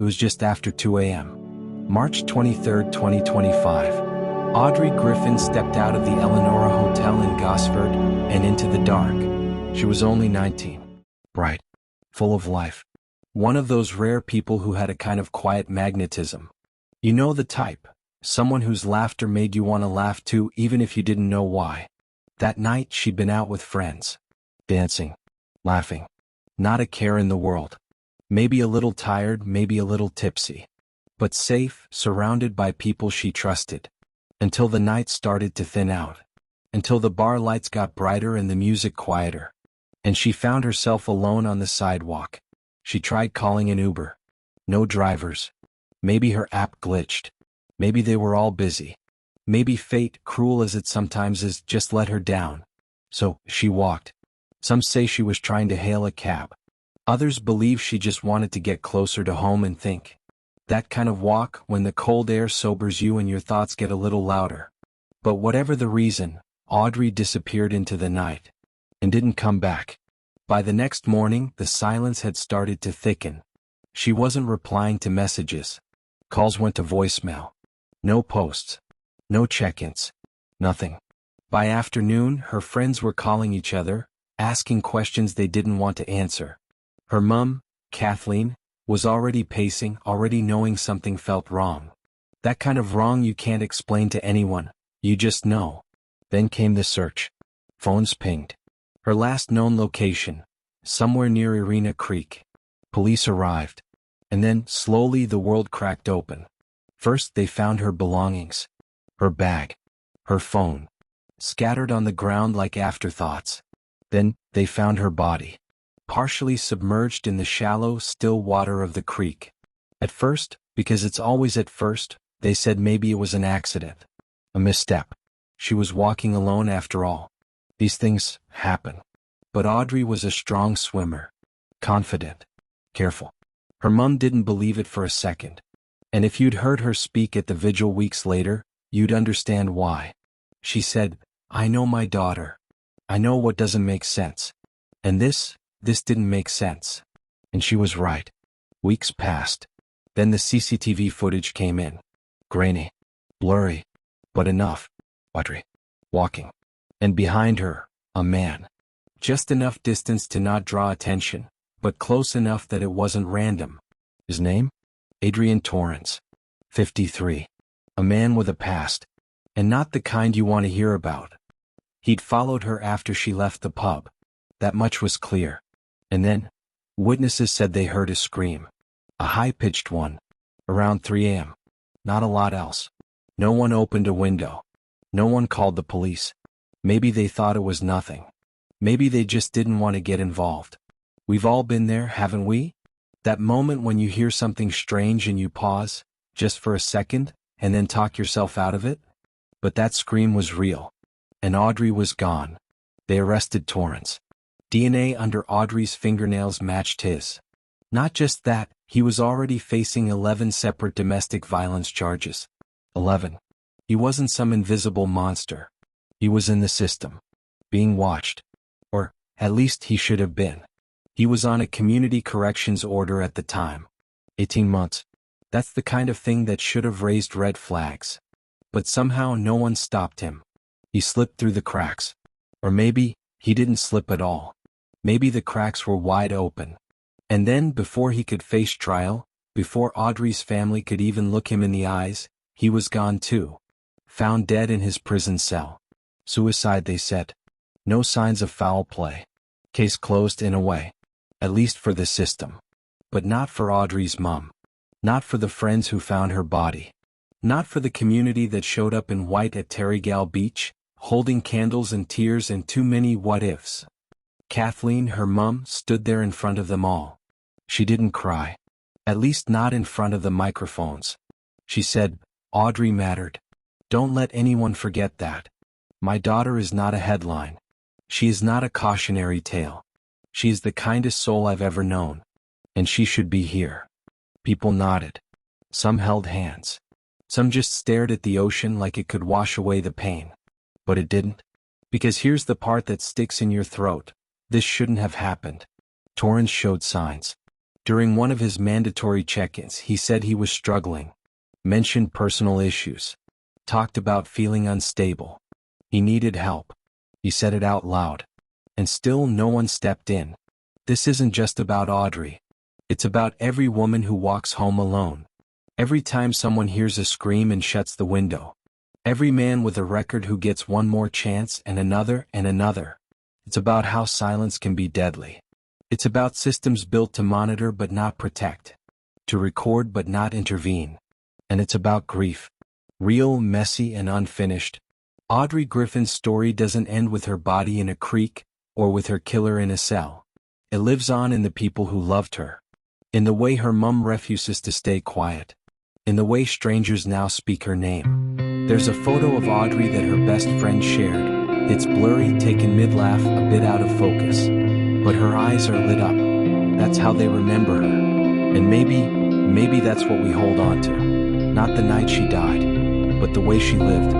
It was just after 2 a.m. March 23, 2025. Audrey Griffin stepped out of the Eleanora Hotel in Gosford and into the dark. She was only 19. Bright. Full of life. One of those rare people who had a kind of quiet magnetism. You know the type. Someone whose laughter made you want to laugh too, even if you didn't know why. That night she'd been out with friends. Dancing. Laughing. Not a care in the world. Maybe a little tired, maybe a little tipsy. But safe, surrounded by people she trusted. Until the night started to thin out. Until the bar lights got brighter and the music quieter. And she found herself alone on the sidewalk. She tried calling an Uber. No drivers. Maybe her app glitched. Maybe they were all busy. Maybe fate, cruel as it sometimes is, just let her down. So, she walked. Some say she was trying to hail a cab. Others believe she just wanted to get closer to home and think. That kind of walk when the cold air sobers you and your thoughts get a little louder. But whatever the reason, Audrey disappeared into the night. And didn't come back. By the next morning, the silence had started to thicken. She wasn't replying to messages. Calls went to voicemail. No posts. No check-ins. Nothing. By afternoon, her friends were calling each other, asking questions they didn't want to answer. Her mum, Kathleen, was already pacing, already knowing something felt wrong. That kind of wrong you can't explain to anyone, you just know. Then came the search. Phones pinged. Her last known location, somewhere near Erina Creek. Police arrived. And then, slowly, the world cracked open. First, they found her belongings. Her bag. Her phone. Scattered on the ground like afterthoughts. Then, they found her body. Partially submerged in the shallow, still water of the creek. At first, because it's always at first, they said maybe it was an accident. A misstep. She was walking alone after all. These things happen. But Audrey was a strong swimmer. Confident. Careful. Her mum didn't believe it for a second. And if you'd heard her speak at the vigil weeks later, you'd understand why. She said, "I know my daughter. I know what doesn't make sense. And this didn't make sense." And she was right. Weeks passed. Then the CCTV footage came in. Grainy. Blurry. But enough. Audrey. Walking. And behind her, a man. Just enough distance to not draw attention, but close enough that it wasn't random. His name? Adrian Torrance. 53. A man with a past. And not the kind you want to hear about. He'd followed her after she left the pub. That much was clear. And then, witnesses said they heard a scream. A high-pitched one. Around 3 a.m. Not a lot else. No one opened a window. No one called the police. Maybe they thought it was nothing. Maybe they just didn't want to get involved. We've all been there, haven't we? That moment when you hear something strange and you pause, just for a second, and then talk yourself out of it? But that scream was real. And Audrey was gone. They arrested Torrance. DNA under Audrey's fingernails matched his. Not just that, he was already facing 11 separate domestic violence charges. 11. He wasn't some invisible monster. He was in the system. Being watched. Or, at least he should have been. He was on a community corrections order at the time. 18 months. That's the kind of thing that should have raised red flags. But somehow no one stopped him. He slipped through the cracks. Or maybe, he didn't slip at all. Maybe the cracks were wide open. And then, before he could face trial, before Audrey's family could even look him in the eyes, he was gone too. Found dead in his prison cell. Suicide, they said. No signs of foul play. Case closed in a way. At least for the system. But not for Audrey's mum. Not for the friends who found her body. Not for the community that showed up in white at Terrigal Beach, holding candles and tears and too many what-ifs. Kathleen, her mum, stood there in front of them all. She didn't cry. At least not in front of the microphones. She said, "Audrey mattered. Don't let anyone forget that. My daughter is not a headline. She is not a cautionary tale. She is the kindest soul I've ever known. And she should be here." People nodded. Some held hands. Some just stared at the ocean like it could wash away the pain. But it didn't. Because here's the part that sticks in your throat. This shouldn't have happened. Torrance showed signs. During one of his mandatory check-ins, he said he was struggling, mentioned personal issues, talked about feeling unstable. He needed help. He said it out loud. And still no one stepped in. This isn't just about Audrey. It's about every woman who walks home alone. Every time someone hears a scream and shuts the window. Every man with a record who gets one more chance and another and another. It's about how silence can be deadly. It's about systems built to monitor but not protect, to record but not intervene. And it's about grief. Real, messy, and unfinished. Audrey Griffin's story doesn't end with her body in a creek, or with her killer in a cell. It lives on in the people who loved her. In the way her mum refuses to stay quiet. In the way strangers now speak her name. There's a photo of Audrey that her best friend shared. It's blurry, taken mid-laugh, a bit out of focus. But her eyes are lit up. That's how they remember her. And maybe that's what we hold on to. Not the night she died, but the way she lived.